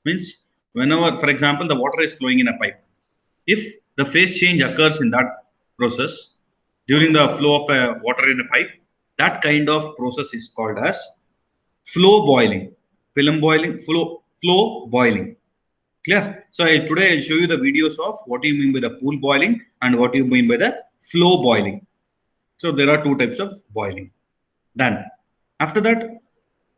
Means whenever, for example, the water is flowing in a pipe. If the phase change occurs in that process during the flow of water in a pipe, that kind of process is called as flow boiling, film boiling, flow boiling. Clear? So today I'll show you the videos of what do you mean by the pool boiling and what do you mean by the flow boiling. So there are two types of boiling. Then after that,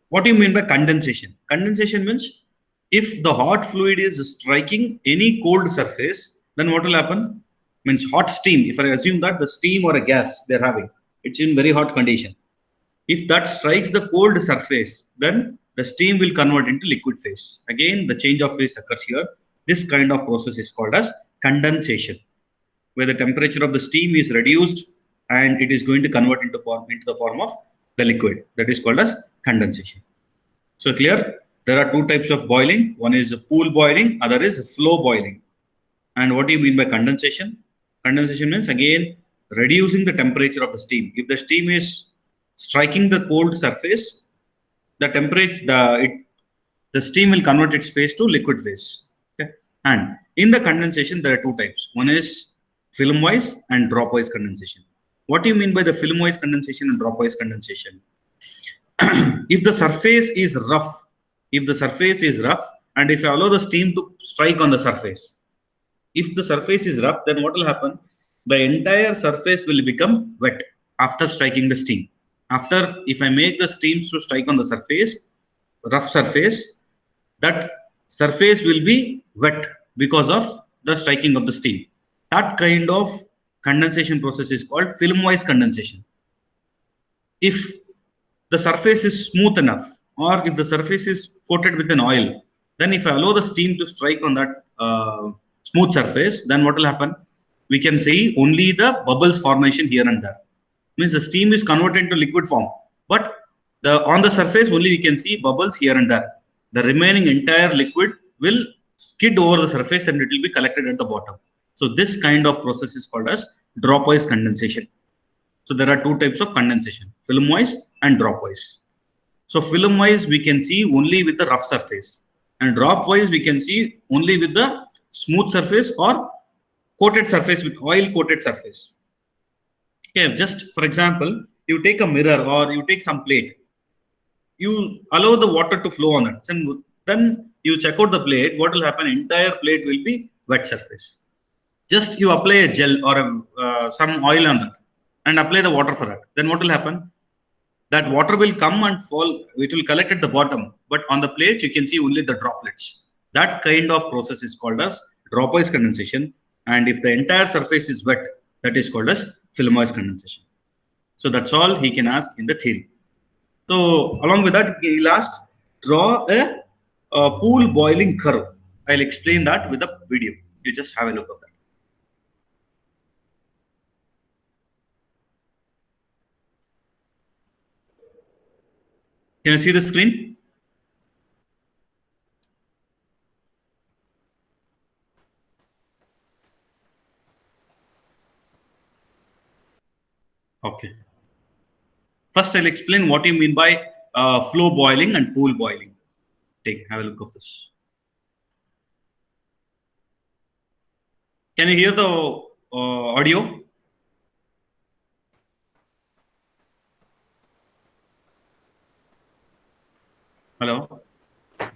what do you mean by condensation? Condensation means if the hot fluid is striking any cold surface, then what will happen? Means hot steam. If I assume that the steam or a gas they're having, it's in very hot condition. If that strikes the cold surface, then the steam will convert into liquid phase. Again, the change of phase occurs here. This kind of process is called as condensation, where the temperature of the steam is reduced and it is going to convert into the form of the liquid. That is called as condensation. So clear? There are two types of boiling. One is pool boiling, other is flow boiling. And what do you mean by condensation? Condensation means again reducing the temperature of the steam. If the steam is striking the cold surface, the temperature, the steam will convert its phase to liquid phase. Okay. And in the condensation, there are two types. One is film-wise and drop-wise condensation. What do you mean by the film-wise condensation and drop-wise condensation? If the surface is rough, and if I allow the steam to strike on the surface, if the surface is rough, then what will happen? The entire surface will become wet after striking the steam. After, if I make the steams to strike on the surface, rough surface, that surface will be wet because of the striking of the steam. That kind of condensation process is called film-wise condensation. If the surface is smooth enough, or if the surface is coated with an oil, then if I allow the steam to strike on that smooth surface, then what will happen? We can see only the bubbles formation here and there. Means the steam is converted into liquid form, but on the surface only we can see bubbles here and there. The remaining entire liquid will skid over the surface and it will be collected at the bottom. So this kind of process is called as drop-wise condensation. So there are two types of condensation, film-wise and drop-wise. So film-wise we can see only with the rough surface, and drop-wise we can see only with the smooth surface or coated surface with oil-coated surface. Okay, just for example, you take a mirror or you take some plate, you allow the water to flow on it, and then you check out the plate. What will happen? Entire plate will be wet surface. Just you apply a gel or some oil on that and apply the water for that. Then what will happen? That water will come and fall. It will collect at the bottom, but on the plate you can see only the droplets. That kind of process is called as drop-wise condensation. And if the entire surface is wet, that is called as film-wise condensation. So that's all he can ask in the theory. So along with that, he'll ask, draw a pool boiling curve. I'll explain that with a video. You just have a look of that. Can you see the screen? Okay. First, I'll explain what you mean by flow boiling and pool boiling. Have a look of this. Can you hear the audio? Hello?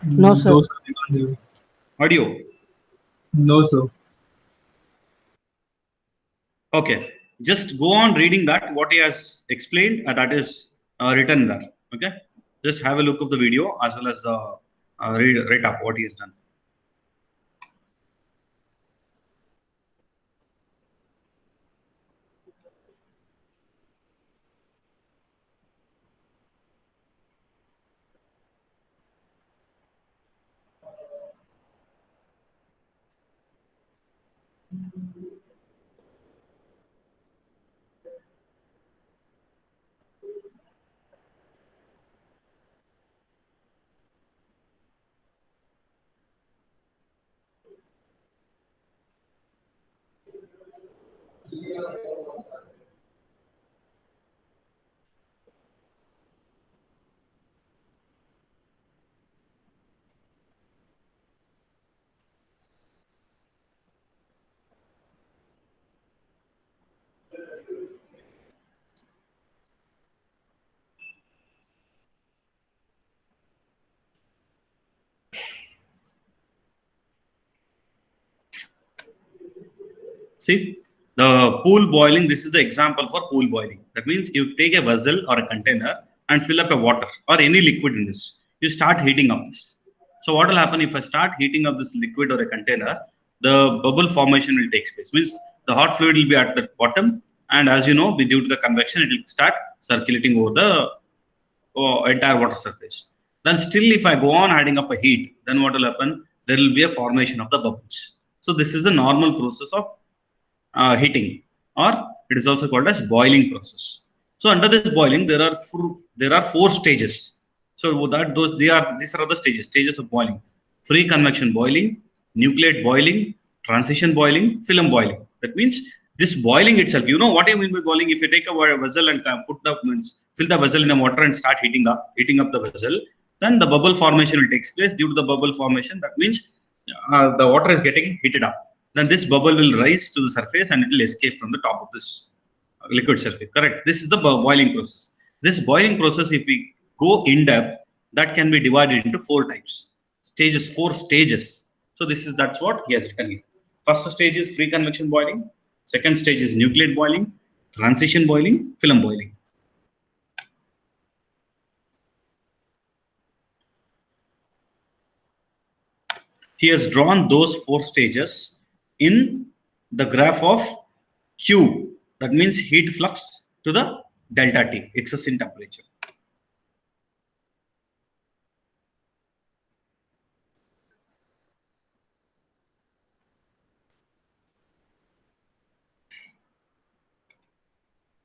No, sir. No, sir. I can't hear. Audio? No, sir. Okay. Just go on reading that, what he has explained, that is written there. Okay. Just have a look of the video as well as the read up what he has done. See, the pool boiling, this is the example for pool boiling. That means you take a vessel or a container and fill up a water or any liquid in this. You start heating up this. So what will happen if I start heating up this liquid or a container? The bubble formation will take place. Means the hot fluid will be at the bottom, and as you know, due to the convection, it will start circulating over the entire water surface. Then still, if I go on adding up a heat, then what will happen? There will be a formation of the bubbles. So this is a normal process of heating, or it is also called as boiling process. So under this boiling, there are 4 stages. So these are the stages of boiling: free convection boiling, nucleate boiling, transition boiling, film boiling. That means this boiling itself, you know what I mean by boiling? If you take a vessel and fill the vessel in the water and start heating up the vessel, then the bubble formation will take place. Due to the bubble formation, that means the water is getting heated up. Then this bubble will rise to the surface and it will escape from the top of this liquid surface. Correct. This is the boiling process. This boiling process, if we go in depth, that can be divided into 4 types. 4 stages. So that's what he has written here. First stage is free convection boiling. Second stage is nucleate boiling, transition boiling, film boiling. He has drawn those 4 stages in the graph of Q. That means heat flux to the delta T, excess in temperature.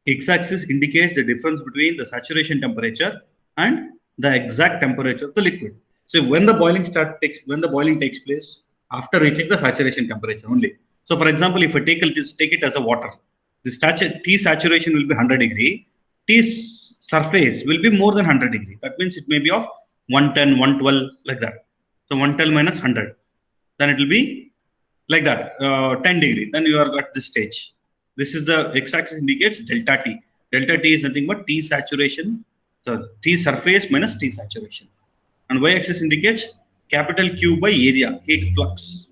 X-axis indicates the difference between the saturation temperature and the exact temperature of the liquid. So when the boiling takes place, after reaching the saturation temperature only. So for example, if I take it as a water, the T saturation will be 100 degree, T surface will be more than 100 degree. That means it may be of 110, 112, like that. So 112 minus 100, then it will be like that, 10 degree. Then you are at this stage. This is the x-axis indicates delta T. Delta T is nothing but T saturation, so T surface minus T saturation. And y-axis indicates capital Q by area, heat flux.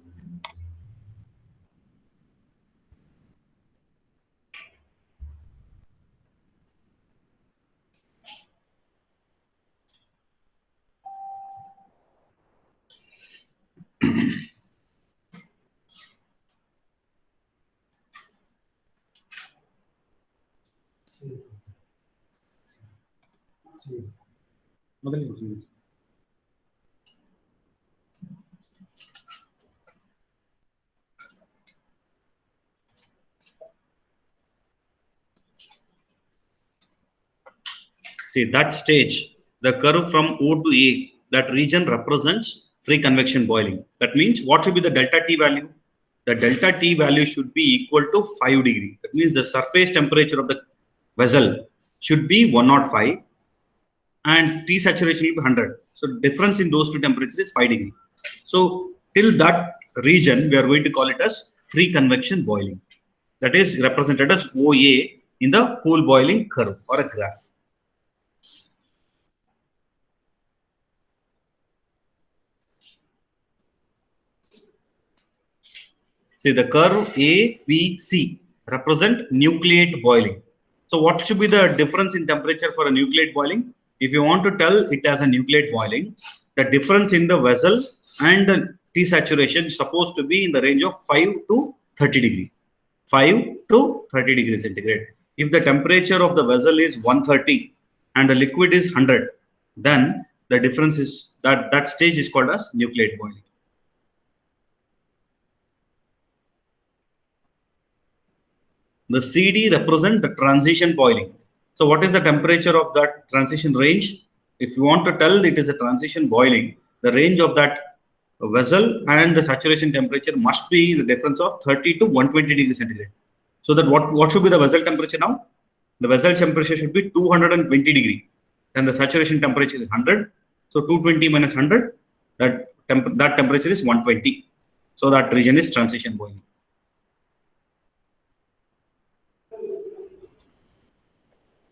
See, that stage, the curve from O to A, that region represents free convection boiling. That means what should be the delta T value? The delta T value should be equal to 5 degree. That means the surface temperature of the vessel should be 105 and T saturation will be 100. So difference in those two temperatures is 5 degree. So till that region, we are going to call it as free convection boiling. That is represented as OA in the pool boiling curve or a graph. See, the curve A, B, C represent nucleate boiling. So what should be the difference in temperature for a nucleate boiling? If you want to tell it as a nucleate boiling, the difference in the vessel and the T saturation is supposed to be in the range of 5 to 30 degree. 5 to 30 degrees centigrade. If the temperature of the vessel is 130 and the liquid is 100, then the difference is that stage is called as nucleate boiling. The CD represent the transition boiling. So what is the temperature of that transition range? If you want to tell it is a transition boiling, the range of that vessel and the saturation temperature must be the difference of 30 to 120 degrees centigrade. So that what should be the vessel temperature now? The vessel temperature should be 220 degree. Then the saturation temperature is 100. So 220 minus 100, that temperature is 120. So that region is transition boiling.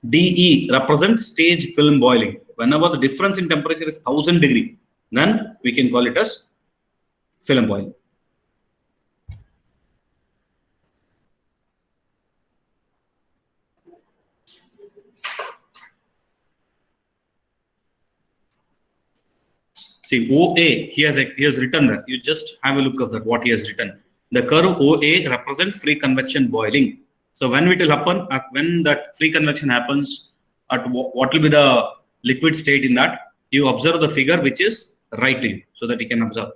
DE represents stage film boiling. Whenever the difference in temperature is 1000 degree, then we can call it as film boiling. See, OA, he has written that. You just have a look of that, what he has written. The curve OA represents free convection boiling. So when it will happen, when that free convection happens, at what will be the liquid state in that? You observe the figure which is right to you, so that you can observe.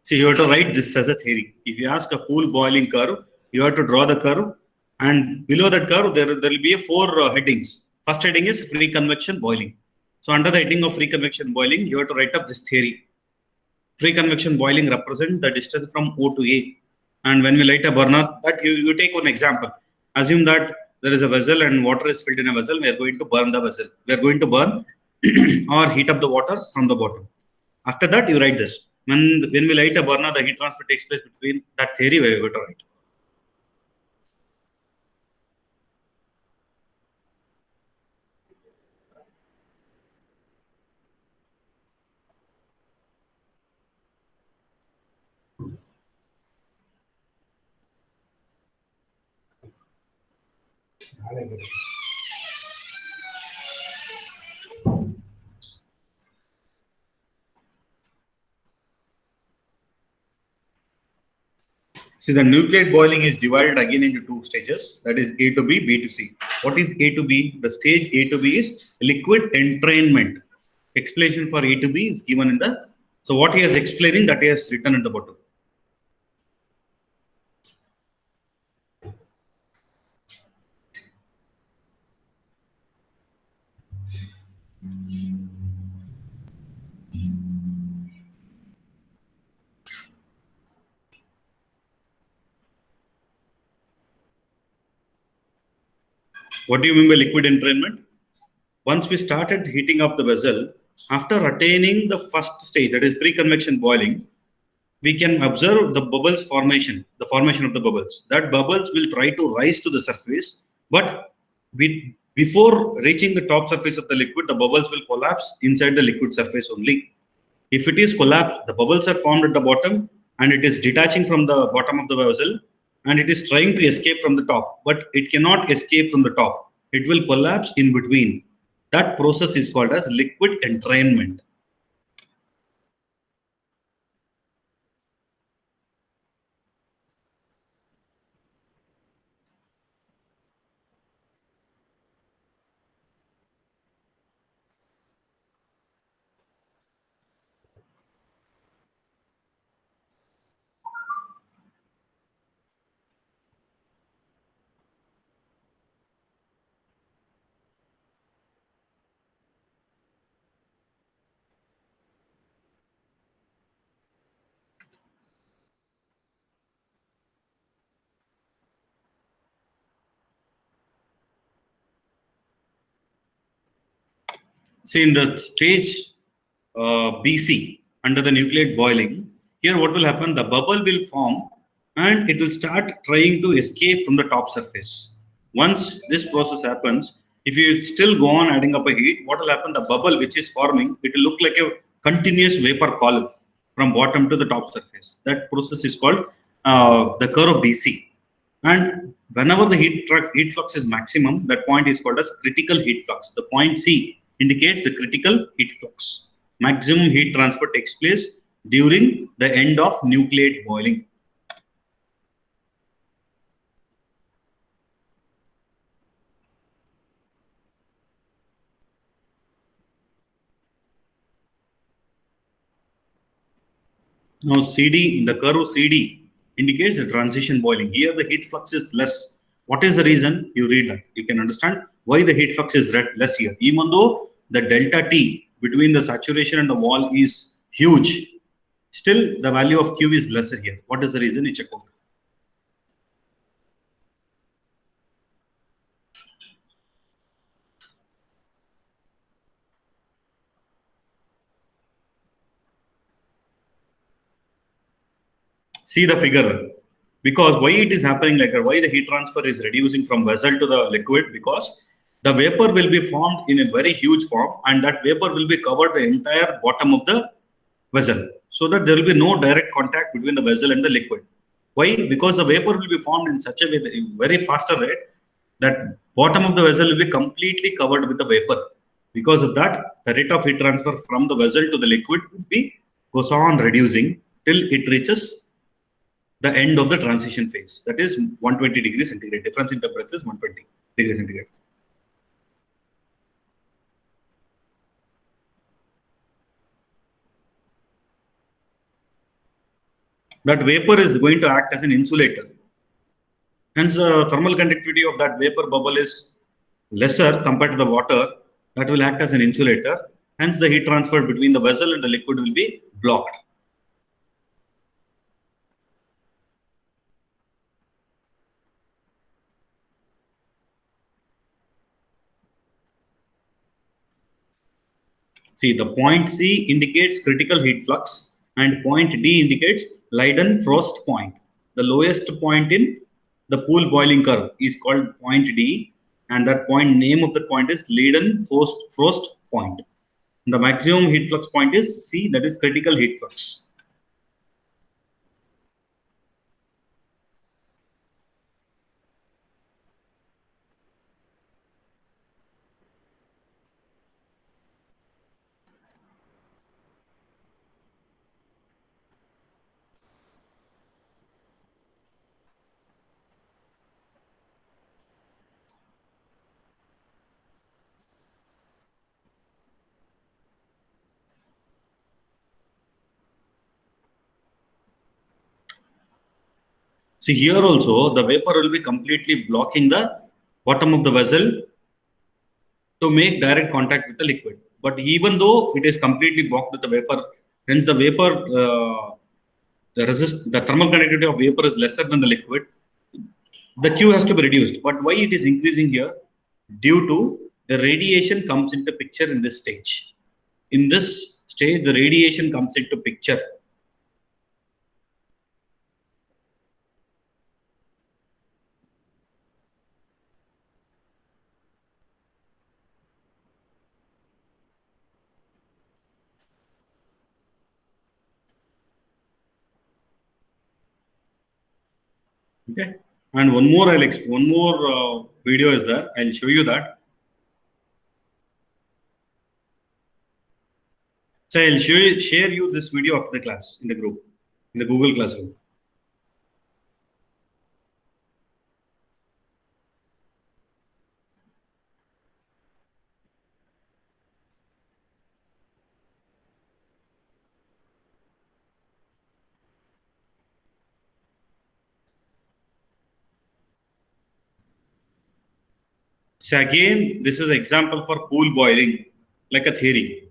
So you have to write this as a theory. If you ask a pool boiling curve, you have to draw the curve, and below that curve there will be four headings. First heading is free convection boiling. So under the heading of free convection boiling, you have to write up this theory. Free convection boiling represents the distance from O to A. And when we light a burner, that you take one example. Assume that there is a vessel and water is filled in a vessel. We are going to burn the vessel. We are going to burn or heat up the water from the bottom. After that, you write this. When we light a burner, the heat transfer takes place between that theory where you go to write. See, the nucleate boiling is divided again into two stages. That is A to B, B to C. What is A to B? The stage A to B is liquid entrainment. Explanation for A to B is given in the. So what he is explaining, that he has written in the bottom. What do you mean by liquid entrainment? Once we started heating up the vessel, after attaining the first stage, that is free convection boiling, we can observe the bubbles formation, the formation of the bubbles. That bubbles will try to rise to the surface, but before reaching the top surface of the liquid, the bubbles will collapse inside the liquid surface only. If it is collapsed, the bubbles are formed at the bottom and it is detaching from the bottom of the vessel and it is trying to escape from the top, but it cannot escape from the top. It will collapse in between. That process is called as liquid entrainment. See, in the stage BC, under the nucleate boiling, here what will happen? The bubble will form and it will start trying to escape from the top surface. Once this process happens, if you still go on adding up a heat, what will happen? The bubble which is forming, it will look like a continuous vapor column from bottom to the top surface. That process is called the curve of BC. And whenever the heat flux is maximum, that point is called as critical heat flux. The point C indicates the critical heat flux. Maximum heat transfer takes place during the end of nucleate boiling. Now CD, in the curve CD, indicates the transition boiling. Here the heat flux is less. What is the reason? You read that. You can understand why the heat flux is less here. Even though the delta T between the saturation and the wall is huge, still the value of Q is lesser here. What is the reason? You check out. See the figure. Because why it is happening like that, why the heat transfer is reducing from vessel to the liquid, because the vapor will be formed in a very huge form, and that vapor will be covered the entire bottom of the vessel, so that there will be no direct contact between the vessel and the liquid. Why? Because the vapor will be formed in such a way, very faster rate, that bottom of the vessel will be completely covered with the vapor. Because of that, the rate of heat transfer from the vessel to the liquid will be goes on reducing till it reaches the end of the transition phase, that is 120 degrees centigrade. Difference in temperature is 120 degrees centigrade. That vapor is going to act as an insulator. Hence, the thermal conductivity of that vapor bubble is lesser compared to the water. That will act as an insulator. Hence, the heat transfer between the vessel and the liquid will be blocked. See, the point C indicates critical heat flux and point D indicates Leiden-Frost point. The lowest point in the pool boiling curve is called point D, and that point name of the point is Leiden-Frost point. The maximum heat flux point is C, that is critical heat flux. See, here also the vapor will be completely blocking the bottom of the vessel to make direct contact with the liquid. But even though it is completely blocked with the vapor, hence the vapor, the thermal conductivity of vapor is lesser than the liquid, the Q has to be reduced. But why it is increasing here? Due to the radiation comes into picture in this stage. In this stage, the radiation comes into picture. Okay. And one more video is there. I'll show you that. So I'll share you this video after the class in the group, in the Google Classroom. So again, this is example for pool boiling, like a theory.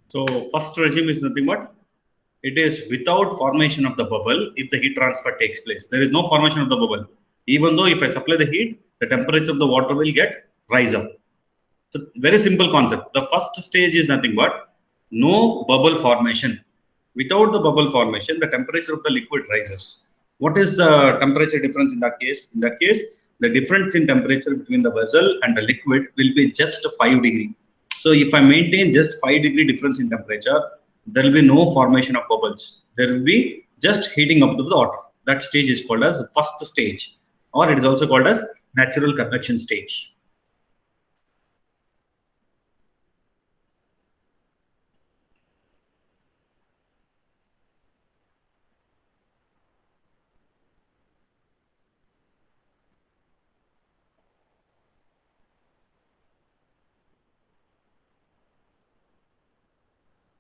So first regime is nothing but it is without formation of the bubble if the heat transfer takes place. There is no formation of the bubble. Even though if I supply the heat, the temperature of the water will get rise up. So very simple concept. The first stage is nothing but no bubble formation. Without the bubble formation, the temperature of the liquid rises. What is the temperature difference in that case? In that case, the difference in temperature between the vessel and the liquid will be just 5 degree. So if I maintain just 5-degree difference in temperature, there will be no formation of bubbles. There will be just heating up to the water. That stage is called as first stage, or it is also called as natural convection stage.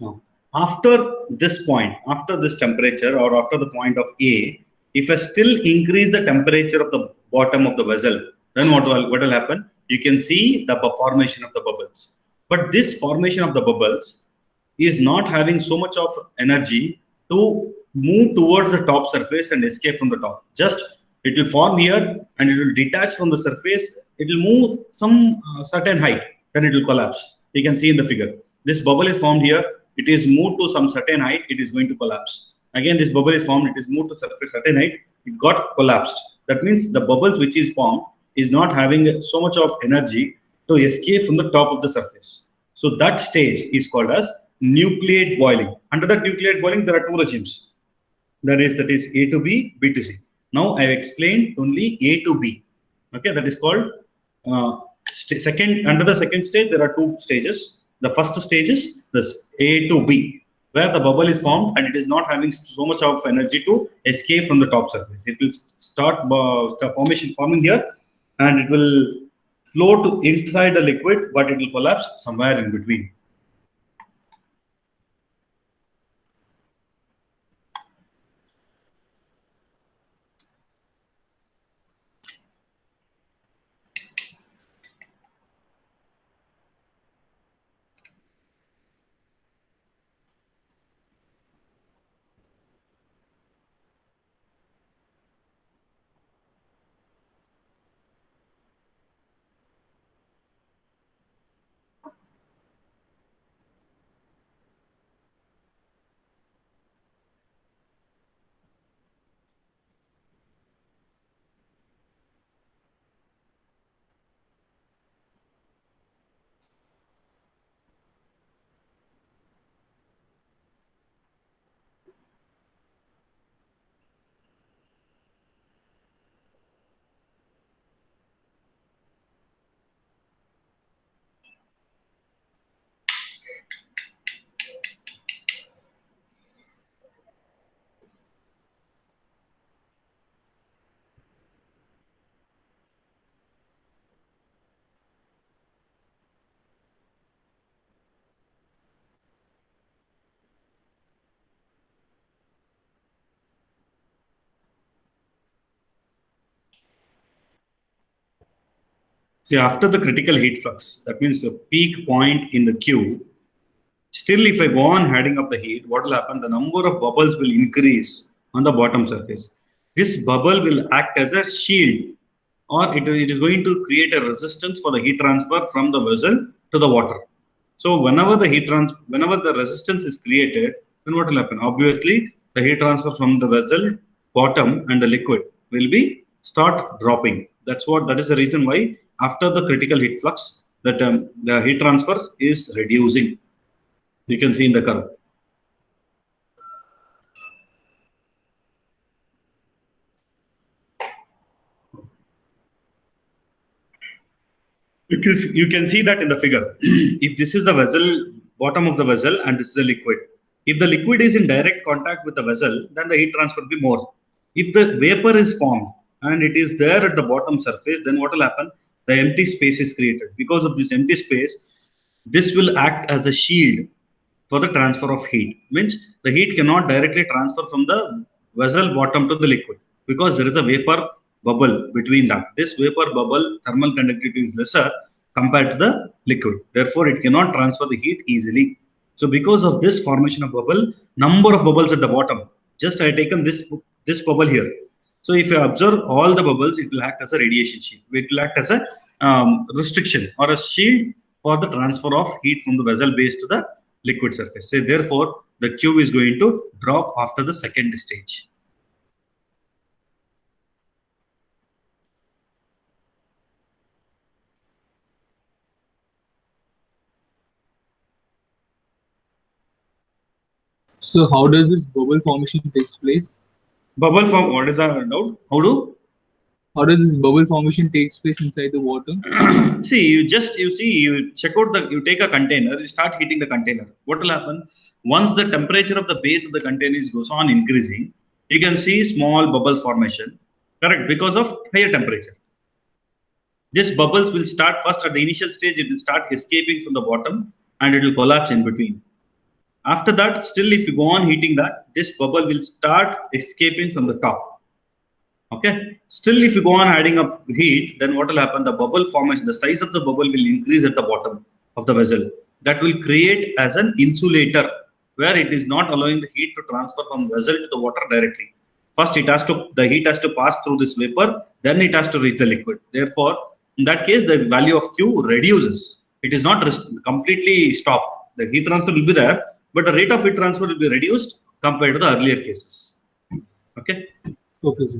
Now, after this point, after this temperature or after the point of A, if I still increase the temperature of the bottom of the vessel, then what will happen? You can see the formation of the bubbles. But this formation of the bubbles is not having so much of energy to move towards the top surface and escape from the top. Just it will form here and it will detach from the surface. It will move some certain height, then it will collapse. You can see in the figure. This bubble is formed here. It is moved to some certain height. It is going to collapse. Again, this bubble is formed. It is moved to surface certain height. It got collapsed. That means the bubbles which is formed is not having so much of energy to escape from the top of the surface. So that stage is called as nucleate boiling. Under that nucleate boiling, there are two regimes. That is A to B, B to C. Now I have explained only A to B. Okay, that is called second. Under the second stage, there are two stages. The first stage is this A to B, where the bubble is formed and it is not having so much of energy to escape from the top surface. It will start forming here, and it will float inside the liquid, but it will collapse somewhere in between. See, after the critical heat flux, that means the peak point in the Q, still if I go on adding up the heat, what will happen? The number of bubbles will increase on the bottom surface. This bubble will act as a shield, or it is going to create a resistance for the heat transfer from the vessel to the water. So whenever the resistance is created, then what will happen? Obviously, the heat transfer from the vessel bottom and the liquid will be start dropping. That is the reason why after the critical heat flux, the heat transfer is reducing. You can see in the curve. Because you can see that in the figure. If this is the vessel, bottom of the vessel, and this is the liquid. If the liquid is in direct contact with the vessel, then the heat transfer will be more. If the vapor is formed and it is there at the bottom surface, then what will happen? The empty space is created. Because of this empty space, this will act as a shield for the transfer of heat. Means the heat cannot directly transfer from the vessel bottom to the liquid because there is a vapor bubble between them. This vapor bubble thermal conductivity is lesser compared to the liquid. Therefore, it cannot transfer the heat easily. So because of this formation of bubble, number of bubbles at the bottom. Just I taken this bubble here. So if you observe all the bubbles, it will act as a radiation shield. It will act as a restriction or a shield for the transfer of heat from the vessel base to the liquid surface. So therefore, the Q is going to drop after the second stage. So how does this bubble formation takes place? Bubble form. What is our doubt? How do? How does this bubble formation takes place inside the water? See, you check out you take a container, you start heating the container. What will happen? Once the temperature of the base of the container goes on increasing, you can see small bubble formation. Correct, because of higher temperature. These bubbles will start first at the initial stage, it will start escaping from the bottom and it will collapse in between. After that, still if you go on heating that, this bubble will start escaping from the top. Okay. Still, if you go on adding up heat, then what will happen? The bubble formation, the size of the bubble will increase at the bottom of the vessel. That will create as an insulator where it is not allowing the heat to transfer from vessel to the water directly. First, the heat has to pass through this vapor, then it has to reach the liquid. Therefore, in that case, the value of Q reduces. It is not completely stopped. The heat transfer will be there, but the rate of heat transfer will be reduced compared to the earlier cases. Okay. Okay, sir.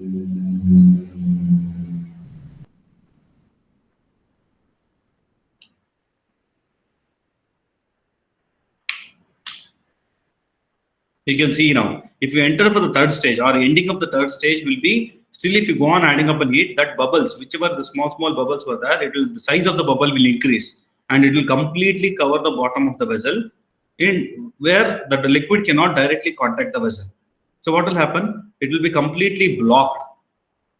You can see now, if you enter for the third stage or ending of the third stage will be still if you go on adding up a heat, that bubbles, whichever the small bubbles were there, it will the size of the bubble will increase and it will completely cover the bottom of the vessel in where the liquid cannot directly contact the vessel. So what will happen? It will be completely blocked.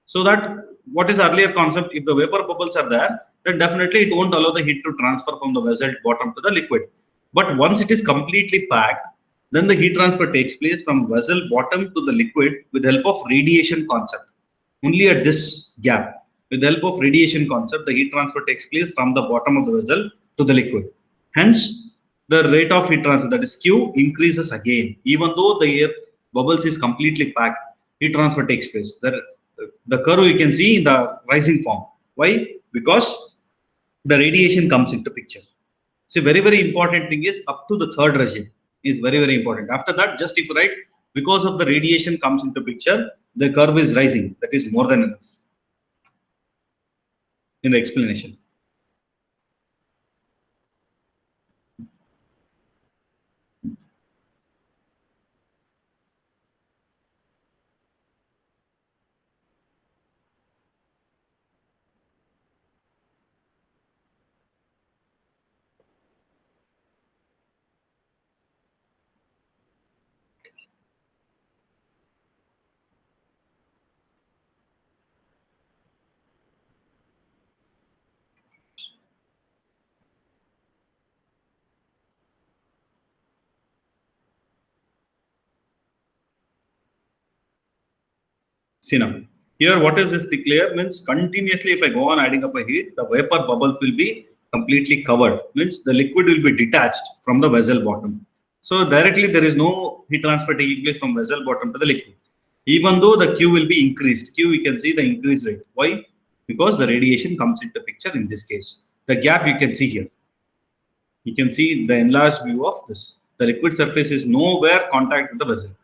So that what is earlier concept, if the vapor bubbles are there, then definitely it won't allow the heat to transfer from the vessel bottom to the liquid. But once it is completely packed, then the heat transfer takes place from vessel bottom to the liquid with the help of radiation concept. Only at this gap, with the help of radiation concept, the heat transfer takes place from the bottom of the vessel to the liquid. Hence, the rate of heat transfer, that is Q, increases again. Even though the air bubbles is completely packed, heat transfer takes place. The curve you can see in the rising form. Why? Because the radiation comes into picture. So very important thing is up to the third regime is very important. After that, just if you write because of the radiation comes into picture, the curve is rising. That is more than enough in the explanation. See now, here what is this clear means continuously if I go on adding up a heat, the vapor bubbles will be completely covered. Means the liquid will be detached from the vessel bottom. So directly there is no heat transfer taking place from vessel bottom to the liquid. Even though the Q will be increased. Q you can see the increase rate. Why? Because the radiation comes into picture in this case. The gap you can see here. You can see the enlarged view of this. The liquid surface is nowhere contact with the vessel.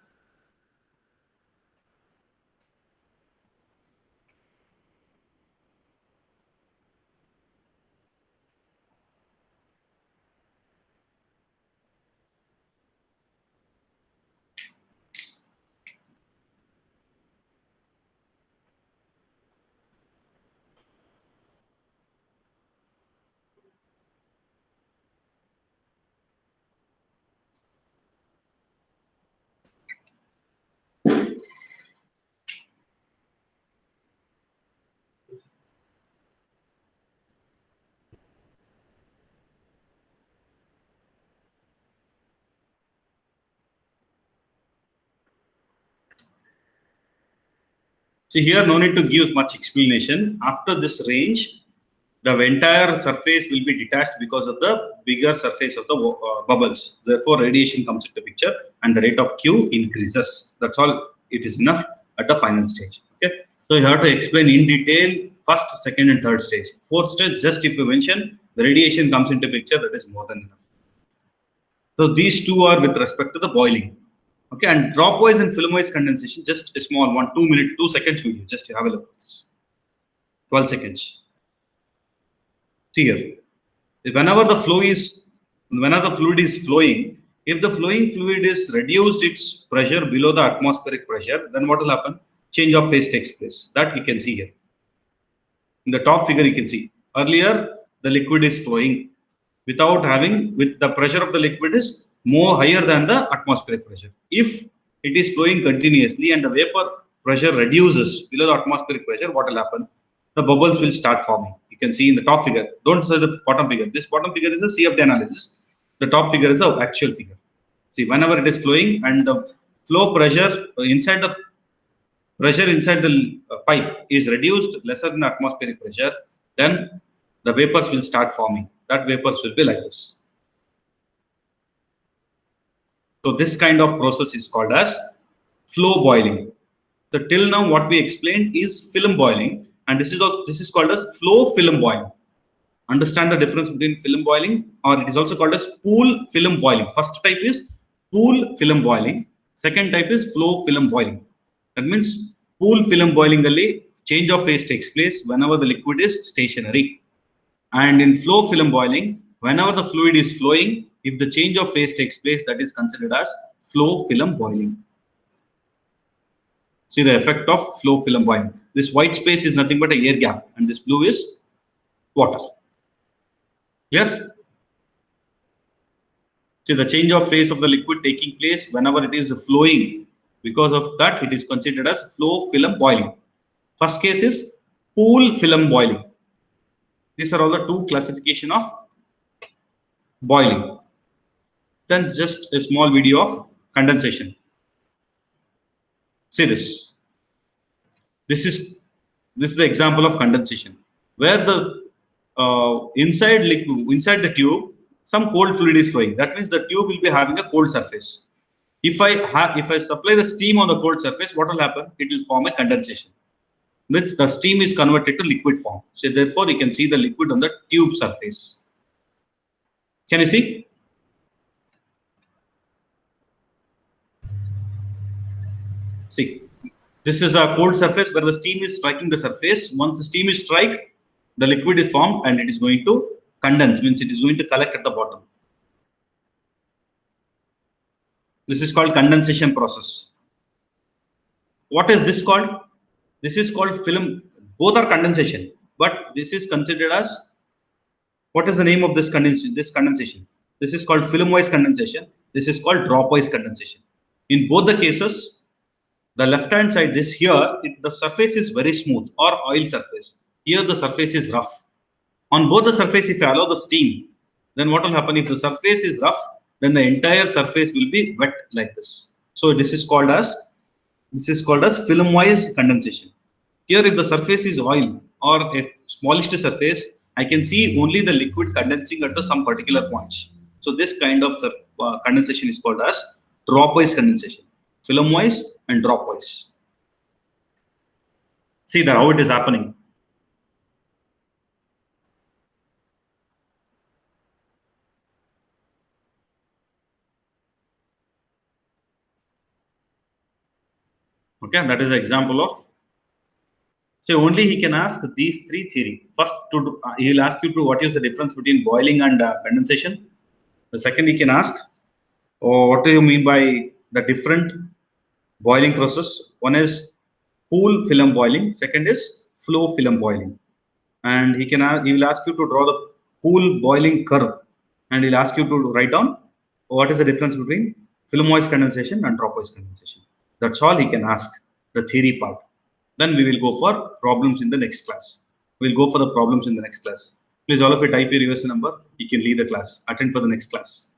See here, no need to give much explanation. After this range, the entire surface will be detached because of the bigger surface of the bubbles. Therefore, radiation comes into picture and the rate of Q increases. That's all. It is enough at the final stage. Okay. So you have to explain in detail first, second, and third stage. Fourth stage, just if you mention the radiation comes into picture, that is more than enough. So these two are with respect to the boiling. Okay, and dropwise and film-wise condensation, just a small 2 seconds video. Just have a look at this. 12 seconds. See here. Whenever the fluid is flowing, if the flowing fluid is reduced its pressure below the atmospheric pressure, then what will happen? Change of phase takes place. That you can see here. In the top figure, you can see. Earlier, the liquid is flowing with the pressure of the liquid is more higher than the atmospheric pressure. If it is flowing continuously and the vapor pressure reduces below the atmospheric pressure, what will happen? The bubbles will start forming. You can see in the top figure. Don't say the bottom figure. This bottom figure is a CFD analysis. The top figure is the actual figure. See, whenever it is flowing and the flow pressure inside the pipe is reduced lesser than atmospheric pressure, then the vapors will start forming. That vapors will be like this. So this kind of process is called as flow boiling. So till now what we explained is film boiling, and this is called as flow film boiling. Understand the difference between film boiling, or it is also called as pool film boiling. First type is pool film boiling. Second type is flow film boiling. That means pool film boiling alli change of phase takes place whenever the liquid is stationary. And in flow film boiling, whenever the fluid is flowing, if the change of phase takes place, that is considered as flow film boiling. See the effect of flow film boiling. This white space is nothing but a air gap, and this blue is water. Clear? See the change of phase of the liquid taking place whenever it is flowing. Because of that, it is considered as flow film boiling. First case is pool film boiling. These are all the two classification of boiling. Then just a small video of condensation. See this. This is the example of condensation, where the inside the tube, some cold fluid is flowing. That means the tube will be having a cold surface. If I supply the steam on the cold surface, what will happen? It will form a condensation, which the steam is converted to liquid form. So therefore, you can see the liquid on the tube surface. Can you see? See, this is a cold surface where the steam is striking the surface. Once the steam is struck, the liquid is formed and it is going to condense, means it is going to collect at the bottom. This is called condensation process. What is this called? This is called film. Both are condensation, but this is considered as, what is the name of this condensation? This is called film-wise condensation. This is called drop-wise condensation. In both the cases, the left-hand side, the surface is very smooth or oil surface. Here the surface is rough. On both the surface, if you allow the steam, then what will happen? If the surface is rough, then the entire surface will be wet like this. So this is called as film-wise condensation. Here, if the surface is oil or a smallish surface, I can see only the liquid condensing at some particular points. So this kind of condensation is called as drop-wise condensation, film-wise and drop-wise. See that how it is happening. Okay, that is an example of. So only he can ask these three theory. First, he will ask you to what is the difference between boiling and condensation. The second, he can ask, what do you mean by the different boiling process? One is pool film boiling. Second is flow film boiling. And he will ask you to draw the pool boiling curve, and he'll ask you to write down what is the difference between film-wise condensation and drop-wise condensation. That's all he can ask, the theory part. Then we will go for problems in the next class. We'll go for the problems in the next class. Please all of you type your US number. You can leave the class. Attend for the next class.